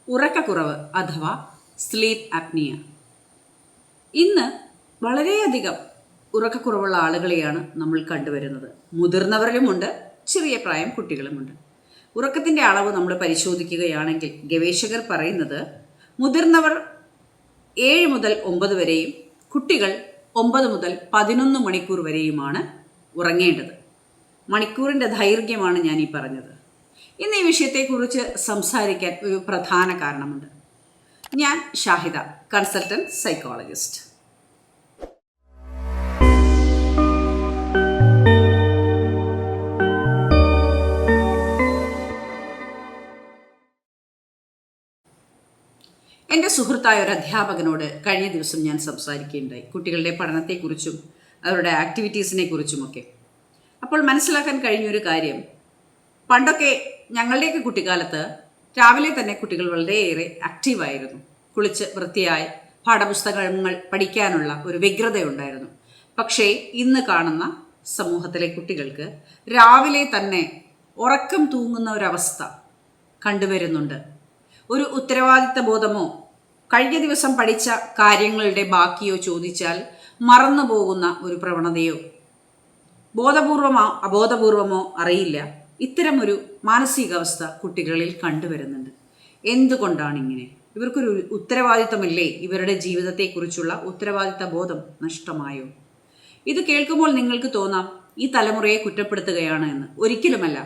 ഉറക്കക്കുറവ് അഥവാ sleep apnea. ഇന്ന് വളരെയധികം ഉറക്കക്കുറവുള്ള ആളുകളെയാണ് നമ്മൾ കണ്ടുവരുന്നത്. മുതിർന്നവരിലുമുണ്ട്, ചെറിയ പ്രായം കുട്ടികളുമുണ്ട്. ഉറക്കത്തിൻ്റെ അളവ് നമ്മൾ പരിശോധിക്കുകയാണെങ്കിൽ ഗവേഷകർ പറയുന്നത് മുതിർന്നവർ 7 മുതൽ 9 വരെയും കുട്ടികൾ 9 മുതൽ 11 മണിക്കൂർ വരെയുമാണ് ഉറങ്ങേണ്ടത്. മണിക്കൂറിൻ്റെ ദൈർഘ്യമാണ് ഞാൻ ഈ പറഞ്ഞത്. ഇന്ന് ഈ വിഷയത്തെക്കുറിച്ച് സംസാരിക്കാൻ ഒരു പ്രധാന കാരണമുണ്ട്. ഞാൻ ഷാഹിദ, കൺസൾട്ടൻറ്റ് സൈക്കോളജിസ്റ്റ്. എൻ്റെ സുഹൃത്തായ ഒരു അധ്യാപകനോട് കഴിഞ്ഞ ദിവസം ഞാൻ സംസാരിക്കുകയുണ്ടായി, കുട്ടികളുടെ പഠനത്തെക്കുറിച്ചും അവരുടെ ആക്ടിവിറ്റീസിനെ കുറിച്ചുമൊക്കെ. അപ്പോൾ മനസ്സിലാക്കാൻ കഴിഞ്ഞൊരു കാര്യം, പണ്ടൊക്കെ ഞങ്ങളുടെയൊക്കെ കുട്ടിക്കാലത്ത് രാവിലെ തന്നെ കുട്ടികൾ വളരെയേറെ ആക്റ്റീവായിരുന്നു. കുളിച്ച് വൃത്തിയായി പാഠപുസ്തകങ്ങൾ പഠിക്കാനുള്ള ഒരു വ്യഗ്രതയുണ്ടായിരുന്നു. പക്ഷേ ഇന്ന് കാണുന്ന സമൂഹത്തിലെ കുട്ടികൾക്ക് രാവിലെ തന്നെ ഉറക്കം തൂങ്ങുന്ന ഒരവസ്ഥ കണ്ടുവരുന്നുണ്ട്. ഒരു ഉത്തരവാദിത്ത ബോധമോ കഴിഞ്ഞ ദിവസം പഠിച്ച കാര്യങ്ങളുടെ ബാക്കിയോ ചോദിച്ചാൽ മറന്നു പോകുന്ന ഒരു പ്രവണതയോ, ബോധപൂർവമോ അബോധപൂർവമോ അറിയില്ല, ഇത്തരമൊരു മാനസികാവസ്ഥ കുട്ടികളിൽ കണ്ടുവരുന്നുണ്ട്. എന്തുകൊണ്ടാണ് ഇങ്ങനെ? ഇവർക്കൊരു ഉത്തരവാദിത്തമില്ലേ? ഇവരുടെ ജീവിതത്തെക്കുറിച്ചുള്ള ഉത്തരവാദിത്ത ബോധം നഷ്ടമായോ? ഇത് കേൾക്കുമ്പോൾ നിങ്ങൾക്ക് തോന്നാം ഈ തലമുറയെ കുറ്റപ്പെടുത്തുകയാണ് എന്ന്. ഒരിക്കലുമല്ല.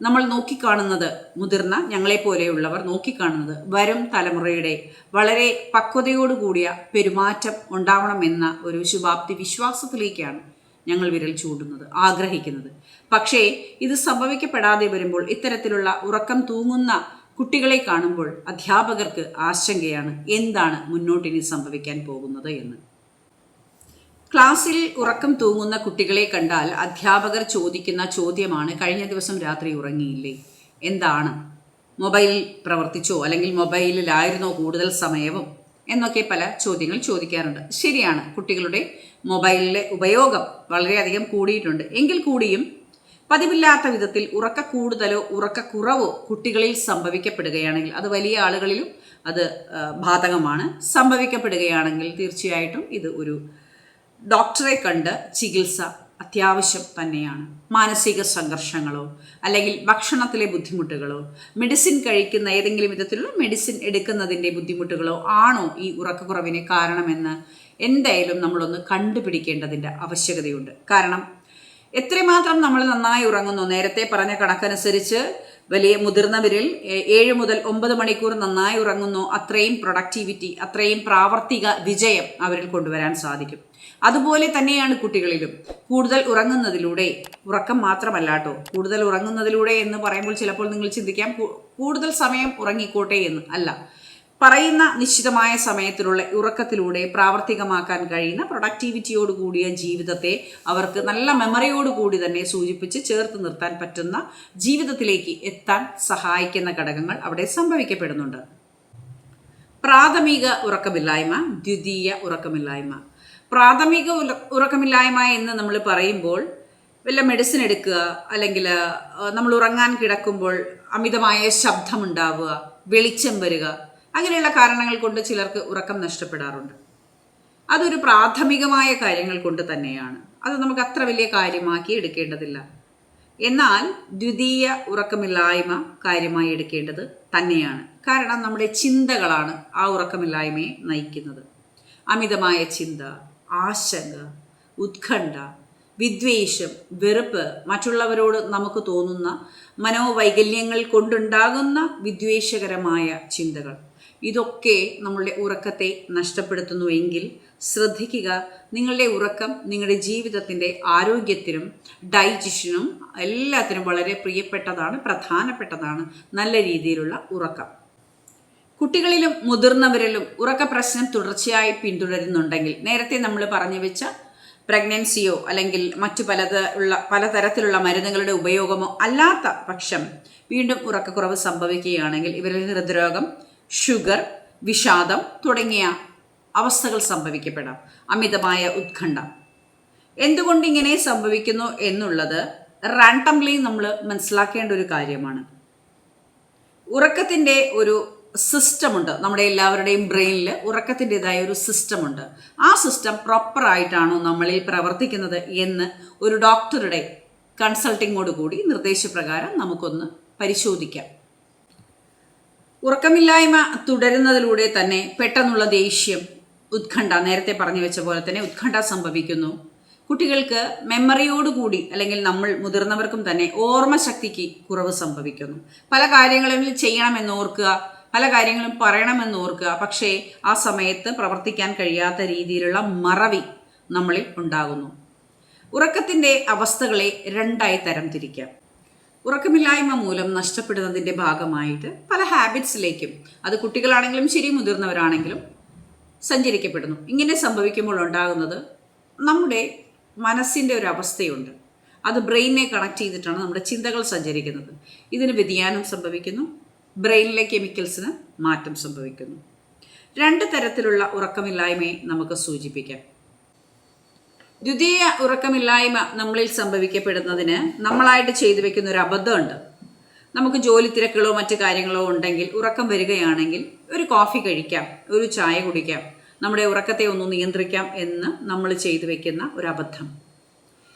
നമ്മൾ നോക്കിക്കാണുന്നത്, മുതിർന്ന ഞങ്ങളെപ്പോലെയുള്ളവർ നോക്കിക്കാണുന്നത് വരും തലമുറയുടെ വളരെ പക്വതയോടുകൂടിയ പെരുമാറ്റം ഉണ്ടാവണമെന്ന ഒരു ശുഭാപ്തി വിശ്വാസത്തിലേക്കാണ് ഞങ്ങൾ വിരൽ ചൂണ്ടുന്നത്, ആഗ്രഹിക്കുന്നത്. പക്ഷേ ഇത് സംഭവിക്കപ്പെടാതെ വരുമ്പോൾ, ഇത്തരത്തിലുള്ള ഉറക്കം തൂങ്ങുന്ന കുട്ടികളെ കാണുമ്പോൾ അധ്യാപകർക്ക് ആശങ്കയാണ്, എന്താണ് മുന്നോട്ടിനി സംഭവിക്കാൻ പോകുന്നത് എന്ന്. ക്ലാസ്സിൽ ഉറക്കം തൂങ്ങുന്ന കുട്ടികളെ കണ്ടാൽ അധ്യാപകർ ചോദിക്കുന്ന ചോദ്യമാണ്, കഴിഞ്ഞ ദിവസം രാത്രി ഉറങ്ങിയില്ലേ? എന്താണ്? മൊബൈൽ പ്രവർത്തിച്ചോ, അല്ലെങ്കിൽ മൊബൈലിലായിരുന്നോ കൂടുതൽ സമയവും എന്നൊക്കെ പല ചോദ്യങ്ങൾ ചോദിക്കാറുണ്ട്. ശരിയാണ്, കുട്ടികളുടെ മൊബൈലിലെ ഉപയോഗം വളരെയധികം കൂടിയിട്ടുണ്ട്. എങ്കിൽ കൂടിയും പതിവില്ലാത്ത വിധത്തിൽ ഉറക്ക കൂടുതലോ ഉറക്കക്കുറവോ കുട്ടികളിൽ സംഭവിക്കപ്പെടുകയാണെങ്കിൽ, അത് വലിയ ആളുകളിലും അത് ബാധകമാണ്. സംഭവിക്കപ്പെടുകയാണെങ്കിൽ തീർച്ചയായിട്ടും ഇത് ഒരു ഡോക്ടറെ കണ്ട് ചികിത്സ അത്യാവശ്യം തന്നെയാണ്. മാനസിക സംഘർഷങ്ങളോ അല്ലെങ്കിൽ ഭക്ഷണത്തിലെ ബുദ്ധിമുട്ടുകളോ, മെഡിസിൻ കഴിക്കുന്ന ഏതെങ്കിലും വിധത്തിലുള്ള മെഡിസിൻ എടുക്കുന്നതിൻ്റെ ബുദ്ധിമുട്ടുകളോ ആണോ ഈ ഉറക്കക്കുറവിന് കാരണമെന്ന് എന്തായാലും നമ്മളൊന്ന് കണ്ടുപിടിക്കേണ്ടതിൻ്റെ ആവശ്യകതയുണ്ട്. കാരണം എത്രമാത്രം നമ്മൾ നന്നായി ഉറങ്ങുന്നു, നേരത്തെ പറഞ്ഞ കണക്കനുസരിച്ച് വലിയ മുതിർന്നവരിൽ 7 മുതൽ 9 മണിക്കൂർ നന്നായി ഉറങ്ങുന്നു, അത്രയും പ്രൊഡക്ടിവിറ്റി, അത്രയും പ്രാവർത്തിക വിജയം അവരിൽ കൊണ്ടുവരാൻ സാധിക്കും. അതുപോലെ തന്നെയാണ് കുട്ടികളിലും. കൂടുതൽ ഉറങ്ങുന്നതിലൂടെ, ഉറക്കം മാത്രമല്ല കേട്ടോ, കൂടുതൽ ഉറങ്ങുന്നതിലൂടെ എന്ന് പറയുമ്പോൾ ചിലപ്പോൾ നിങ്ങൾ ചിന്തിക്കാം കൂടുതൽ സമയം ഉറങ്ങിക്കോട്ടെ എന്ന്. അല്ല, പറയുന്ന നിശ്ചിതമായ സമയത്തിലുള്ള ഉറക്കത്തിലൂടെ പ്രാവർത്തികമാക്കാൻ കഴിയുന്ന പ്രൊഡക്ടിവിറ്റിയോട് കൂടിയ ജീവിതത്തെ അവർക്ക് നല്ല മെമ്മറിയോടുകൂടി തന്നെ സൂചിപ്പിച്ച് ചേർത്ത് നിർത്താൻ പറ്റുന്ന ജീവിതത്തിലേക്ക് എത്താൻ സഹായിക്കുന്ന ഘടകങ്ങൾ അവിടെ സംഭവിക്കപ്പെടുന്നുണ്ട്. പ്രാഥമിക ഉറക്കമില്ലായ്മ, ദ്വിതീയ ഉറക്കമില്ലായ്മ. പ്രാഥമിക ഉറക്കമില്ലായ്മ എന്ന് നമ്മൾ പറയുമ്പോൾ വല്ല മെഡിസിൻ എടുക്കുക, അല്ലെങ്കിൽ നമ്മൾ ഉറങ്ങാൻ കിടക്കുമ്പോൾ അമിതമായ ശബ്ദമുണ്ടാവുക, വെളിച്ചം വരിക, അങ്ങനെയുള്ള കാരണങ്ങൾ കൊണ്ട് ചിലർക്ക് ഉറക്കം നഷ്ടപ്പെടാറുണ്ട്. അതൊരു പ്രാഥമികമായ കാര്യങ്ങൾ കൊണ്ട് തന്നെയാണ്. അത് നമുക്ക് അത്ര വലിയ കാര്യമാക്കി എടുക്കേണ്ടതില്ല. എന്നാൽ ദ്വിതീയ ഉറക്കമില്ലായ്മ കാര്യമായി എടുക്കേണ്ടത് തന്നെയാണ്. കാരണം നമ്മുടെ ചിന്തകളാണ് ആ ഉറക്കമില്ലായ്മയെ നയിക്കുന്നത്. അമിതമായ ചിന്ത, ആശങ്ക, ഉത്കണ്ഠ, വിദ്വേഷം, വെറുപ്പ്, മറ്റുള്ളവരോട് നമുക്ക് തോന്നുന്ന മനോവൈകല്യങ്ങൾ കൊണ്ടുണ്ടാകുന്ന വിദ്വേഷകരമായ ചിന്തകൾ, ഇതൊക്കെ നമ്മളുടെ ഉറക്കത്തെ നഷ്ടപ്പെടുത്തുന്നുവെങ്കിൽ ശ്രദ്ധിക്കുക. നിങ്ങളുടെ ഉറക്കം നിങ്ങളുടെ ജീവിതത്തിൻ്റെ ആരോഗ്യത്തിനും ഡൈജഷനും എല്ലാത്തിനും വളരെ പ്രിയപ്പെട്ടതാണ്, പ്രധാനപ്പെട്ടതാണ് നല്ല രീതിയിലുള്ള ഉറക്കം. കുട്ടികളിലും മുതിർന്നവരിലും ഉറക്ക പ്രശ്നം തുടർച്ചയായി പിന്തുടരുന്നുണ്ടെങ്കിൽ, നേരത്തെ നമ്മൾ പറഞ്ഞു വെച്ച പ്രഗ്നൻസിയോ അല്ലെങ്കിൽ മറ്റു പലതരത്തിലുള്ള മരുന്നുകളുടെ ഉപയോഗമോ അല്ലാത്ത പക്ഷം വീണ്ടും ഉറക്കക്കുറവ് സംഭവിക്കുകയാണെങ്കിൽ ഇവരിൽ ഹൃദ്രോഗം, ഷുഗർ, വിഷാദം തുടങ്ങിയ അവസ്ഥകൾ സംഭവിക്കപ്പെടാം. അമിതമായ ഉത്കണ്ഠ. എന്തുകൊണ്ട് ഇങ്ങനെ സംഭവിക്കുന്നു എന്നുള്ളത് റാൻഡംലി നമ്മൾ മനസ്സിലാക്കേണ്ട ഒരു കാര്യമാണ്. ഉറക്കത്തിൻ്റെ ഒരു സിസ്റ്റമുണ്ട്. നമ്മുടെ എല്ലാവരുടെയും ബ്രെയിനിൽ ഉറക്കത്തിൻ്റെതായ ഒരു സിസ്റ്റമുണ്ട്. ആ സിസ്റ്റം പ്രോപ്പറായിട്ടാണോ നമ്മളിൽ പ്രവർത്തിക്കുന്നത് എന്ന് ഒരു ഡോക്ടറുടെ കൺസൾട്ടിങ്ങോട് കൂടി നിർദ്ദേശപ്രകാരം നമുക്കൊന്ന് പരിശോധിക്കാം. ഉറക്കമില്ലായ്മ തുടരുന്നതിലൂടെ തന്നെ പെട്ടെന്നുള്ള ദേഷ്യം, ഉത്കണ്ഠ, നേരത്തെ പറഞ്ഞു വെച്ച പോലെ തന്നെ ഉത്കണ്ഠ സംഭവിക്കുന്നു. കുട്ടികൾക്ക് മെമ്മറിയോടുകൂടി അല്ലെങ്കിൽ നമ്മൾ മുതിർന്നവർക്കും തന്നെ ഓർമ്മശക്തിക്ക് കുറവ് സംഭവിക്കുന്നു. പല കാര്യങ്ങളും ചെയ്യണമെന്ന് ഓർക്കുക, പല കാര്യങ്ങളും പറയണമെന്ന് ഓർക്കുക, പക്ഷേ ആ സമയത്ത് പ്രവർത്തിക്കാൻ കഴിയാത്ത രീതിയിലുള്ള മറവി നമ്മളിൽ ഉണ്ടാകുന്നു. ഉറക്കത്തിൻ്റെ അവസ്ഥകളെ രണ്ടായി തരംതിരിക്കാം. ഉറക്കമില്ലായ്മ മൂലം നഷ്ടപ്പെടുന്നതിൻ്റെ ഭാഗമായിട്ട് പല ഹാബിറ്റ്സിലേക്കും, അത് കുട്ടികളാണെങ്കിലും ശരി മുതിർന്നവരാണെങ്കിലും സഞ്ചരിക്കപ്പെടുന്നു. ഇങ്ങനെ സംഭവിക്കുമ്പോൾ ഉണ്ടാകുന്നത് നമ്മുടെ മനസ്സിൻ്റെ ഒരു അവസ്ഥയുണ്ട്. അത് ബ്രെയിനിനെ കണക്ട് ചെയ്തിട്ടാണ് നമ്മുടെ ചിന്തകൾ സഞ്ചരിക്കുന്നത്. ഇതിന് വ്യതിയാനം സംഭവിക്കുന്നു, ബ്രെയിനിലെ കെമിക്കൽസിന് മാറ്റം സംഭവിക്കുന്നു. 2 തരത്തിലുള്ള ഉറക്കമില്ലായ്മയെ നമുക്ക് സൂചിപ്പിക്കാം. ദ്വിതീയ ഉറക്കമില്ലായ്മ നമ്മളിൽ സംഭവിക്കപ്പെടുന്നതിന് നമ്മളായിട്ട് ചെയ്തു വെക്കുന്ന ഒരു അബദ്ധമുണ്ട്. നമുക്ക് ജോലി തിരക്കുകളോ മറ്റു കാര്യങ്ങളോ ഉണ്ടെങ്കിൽ ഉറക്കം വരികയാണെങ്കിൽ ഒരു കോഫി കഴിക്കാം, ഒരു ചായ കുടിക്കാം, നമ്മുടെ ഉറക്കത്തെ ഒന്ന് നിയന്ത്രിക്കാം എന്ന് നമ്മൾ ചെയ്തു വെക്കുന്ന ഒരു അബദ്ധം.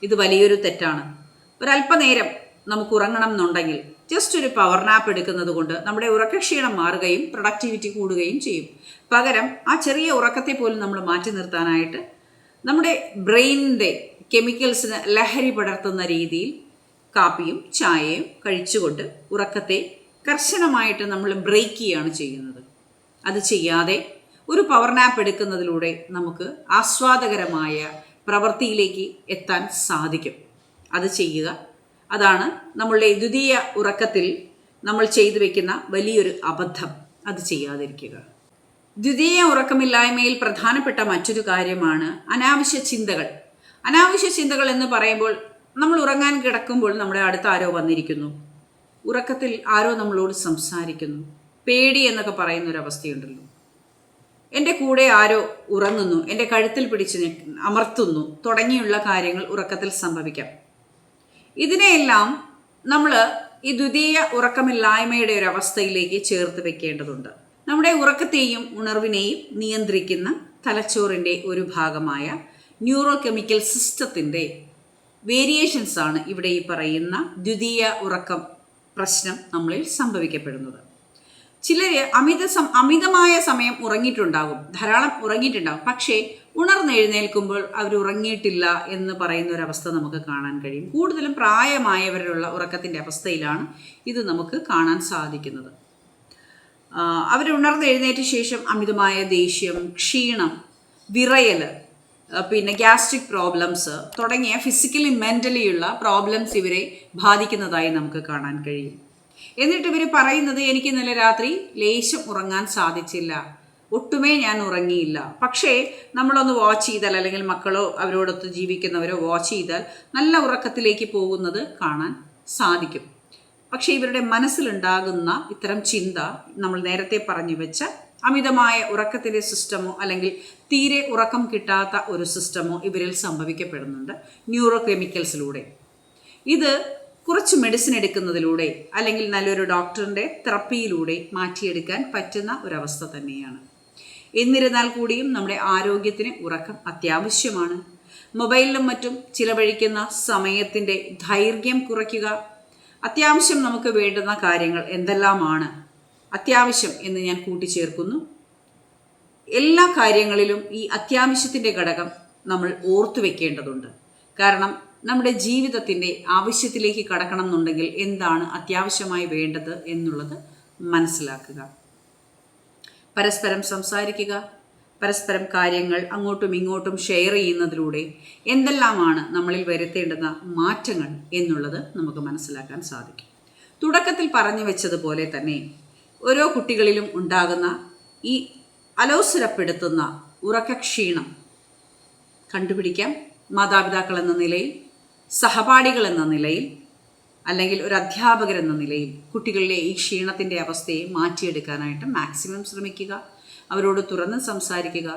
ഇത് വലിയൊരു തെറ്റാണ്. ഒരല്പനേരം നമുക്ക് ഉറങ്ങണം എന്നുണ്ടെങ്കിൽ ജസ്റ്റ് ഒരു പവർ നാപ്പ് എടുക്കുന്നത് കൊണ്ട് നമ്മുടെ ഉറക്കക്ഷീണം മാറുകയും പ്രൊഡക്ടിവിറ്റി കൂടുകയും ചെയ്യും. പകരം ആ ചെറിയ ഉറക്കത്തെ പോലും നമ്മൾ മാറ്റി നിർത്താനായിട്ട് നമ്മുടെ ബ്രെയിനിൻ്റെ കെമിക്കൽസിന് ലഹരി പടർത്തുന്ന രീതിയിൽ കാപ്പിയും ചായയും കഴിച്ചുകൊണ്ട് ഉറക്കത്തെ കർശനമായിട്ട് നമ്മൾ ബ്രേക്ക് ചെയ്യുകയാണ് ചെയ്യുന്നത്. അത് ചെയ്യാതെ ഒരു പവർ നാപ്പ് എടുക്കുന്നതിലൂടെ നമുക്ക് ആസ്വാദകരമായ പ്രവൃത്തിയിലേക്ക് എത്താൻ സാധിക്കും. അത് ചെയ്യുക. അതാണ് നമ്മളുടെ ദ്വിതീയ ഉറക്കത്തിൽ നമ്മൾ ചെയ്തു വെക്കുന്ന വലിയൊരു അബദ്ധം. അത് ചെയ്യാതിരിക്കുക. ദ്വിതീയ ഉറക്കമില്ലായ്മയിൽ പ്രധാനപ്പെട്ട മറ്റൊരു കാര്യമാണ് അനാവശ്യ ചിന്തകൾ. അനാവശ്യ ചിന്തകൾ എന്ന് പറയുമ്പോൾ നമ്മൾ ഉറങ്ങാൻ കിടക്കുമ്പോൾ നമ്മുടെ അടുത്ത് ആരോ വന്നിരിക്കുന്നു, ഉറക്കത്തിൽ ആരോ നമ്മളോട് സംസാരിക്കുന്നു, പേടി എന്നൊക്കെ പറയുന്നൊരവസ്ഥയുണ്ടല്ലോ. എൻ്റെ കൂടെ ആരോ ഉറങ്ങുന്നു, എൻ്റെ കഴുത്തിൽ പിടിച്ച് അമർത്തുന്നു തുടങ്ങിയുള്ള കാര്യങ്ങൾ ഉറക്കത്തിൽ സംഭവിക്കാം. ഇതിനെയെല്ലാം നമ്മൾ ഈ ദ്വിതീയ ഉറക്കമില്ലായ്മയുടെ ഒരു അവസ്ഥയിലേക്ക് ചേർത്ത് വെക്കേണ്ടതുണ്ട്. നമ്മുടെ ഉറക്കത്തെയും ഉണർവിനെയും നിയന്ത്രിക്കുന്ന തലച്ചോറിൻ്റെ ഒരു ഭാഗമായ ന്യൂറോ കെമിക്കൽ സിസ്റ്റത്തിൻ്റെ വേരിയേഷൻസ് ആണ് ഇവിടെ ഈ പറയുന്ന ദ്വിതീയ ഉറക്കം പ്രശ്നം നമ്മളിൽ സംഭവിക്കപ്പെടുന്നത്. ചിലർ അമിതമായ സമയം ഉറങ്ങിയിട്ടുണ്ടാകും, ധാരാളം ഉറങ്ങിയിട്ടുണ്ടാകും, പക്ഷേ ഉണർന്നെഴുന്നേൽക്കുമ്പോൾ അവർ ഉറങ്ങിയിട്ടില്ല എന്ന് പറയുന്ന ഒരവസ്ഥ നമുക്ക് കാണാൻ കഴിയും. കൂടുതലും പ്രായമായവരുള്ള ഉറക്കത്തിൻ്റെ അവസ്ഥയിലാണ് ഇത് നമുക്ക് കാണാൻ സാധിക്കുന്നത്. അവർ ഉണർന്നെഴുന്നേറ്റ ശേഷം അമിതമായ ദേഷ്യം, ക്ഷീണം, വിറയൽ, പിന്നെ ഗ്യാസ്ട്രിക് പ്രോബ്ലംസ് തുടങ്ങിയ ഫിസിക്കലി മെൻ്റലിയുള്ള പ്രോബ്ലംസ് ഇവരെ ബാധിക്കുന്നതായി നമുക്ക് കാണാൻ കഴിയും. എന്നിട്ട് ഇവർ പറയുന്നത്, എനിക്ക് ഇന്നലെ രാത്രി ലേശം ഉറങ്ങാൻ സാധിച്ചില്ല, ഒട്ടുമേ ഞാൻ ഉറങ്ങിയില്ല. പക്ഷേ നമ്മളൊന്ന് വാച്ച് ചെയ്താൽ, അല്ലെങ്കിൽ മക്കളോ അവരോടൊത്ത് ജീവിക്കുന്നവരോ വാച്ച് ചെയ്താൽ നല്ല ഉറക്കത്തിലേക്ക് പോകുന്നത് കാണാൻ സാധിക്കും. പക്ഷേ ഇവരുടെ മനസ്സിലുണ്ടാകുന്ന ഇത്തരം ചിന്ത നമ്മൾ നേരത്തെ പറഞ്ഞു വെച്ച അമിതമായ ഉറക്കത്തിൻ്റെ സിസ്റ്റമോ അല്ലെങ്കിൽ തീരെ ഉറക്കം കിട്ടാത്ത ഒരു സിസ്റ്റമോ ഇവരിൽ സംഭവിക്കപ്പെടുന്നുണ്ട് ന്യൂറോ കെമിക്കൽസിലൂടെ. ഇത് കുറച്ച് മെഡിസിൻ എടുക്കുന്നതിലൂടെ അല്ലെങ്കിൽ നല്ലൊരു ഡോക്ടറിൻ്റെ തെറപ്പിയിലൂടെ മാറ്റിയെടുക്കാൻ പറ്റുന്ന ഒരവസ്ഥ തന്നെയാണ്. എന്നിരുന്നാൽ കൂടിയും നമ്മുടെ ആരോഗ്യത്തിന് ഉറക്കം അത്യാവശ്യമാണ്. മൊബൈലിലും മറ്റും ചിലവഴിക്കുന്ന സമയത്തിൻ്റെ ദൈർഘ്യം കുറയ്ക്കുക. അത്യാവശ്യം നമുക്ക് വേണ്ടുന്ന കാര്യങ്ങൾ എന്തെല്ലാമാണ് അത്യാവശ്യം എന്ന് ഞാൻ കൂട്ടിച്ചേർക്കുന്നു. എല്ലാ കാര്യങ്ങളിലും ഈ അത്യാവശ്യത്തിൻ്റെ ഘടകം നമ്മൾ ഓർത്തു വെക്കേണ്ടതുണ്ട്. കാരണം നമ്മുടെ ജീവിതത്തിൻ്റെ ആവശ്യത്തിലേക്ക് കടക്കണം എന്നുണ്ടെങ്കിൽ എന്താണ് അത്യാവശ്യമായി വേണ്ടത് എന്നുള്ളത് മനസ്സിലാക്കുക. പരസ്പരം സംസാരിക്കുക, പരസ്പരം കാര്യങ്ങൾ അങ്ങോട്ടും ഇങ്ങോട്ടും ഷെയർ ചെയ്യുന്നതിലൂടെ എന്തെല്ലാമാണ് നമ്മളിൽ വരുത്തേണ്ടുന്ന മാറ്റങ്ങൾ എന്നുള്ളത് നമുക്ക് മനസ്സിലാക്കാൻ സാധിക്കും. തുടക്കത്തിൽ പറഞ്ഞു വെച്ചതുപോലെ തന്നെ ഓരോ കുട്ടികളിലും ഉണ്ടാകുന്ന ഈ അലോസരപ്പെടുത്തുന്ന ഉറക്കക്ഷീണം കണ്ടുപിടിക്കാം. മാതാപിതാക്കൾ എന്ന നിലയിൽ, സഹപാഠികൾ എന്ന നിലയിൽ, അല്ലെങ്കിൽ ഒരു അധ്യാപകരെന്ന നിലയിൽ കുട്ടികളിലെ ഈ ക്ഷീണത്തിൻ്റെ അവസ്ഥയെ മാറ്റിയെടുക്കാനായിട്ട് മാക്സിമം ശ്രമിക്കുക. അവരോട് തുറന്ന് സംസാരിക്കുക.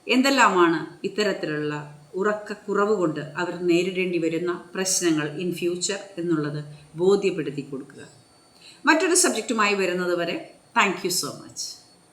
എന്തെല്ലാമാണ് ഇത്തരത്തിലുള്ള ഉറക്കക്കുറവ് കൊണ്ട് അവർ നേരിടേണ്ടി വരുന്ന പ്രശ്നങ്ങൾ ഇൻ ഫ്യൂച്ചർ എന്നുള്ളത് ബോധ്യപ്പെടുത്തി കൊടുക്കുക. മറ്റൊരു സബ്ജക്റ്റുമായി വരുന്നത് വരെ താങ്ക് യു സോ മച്ച്.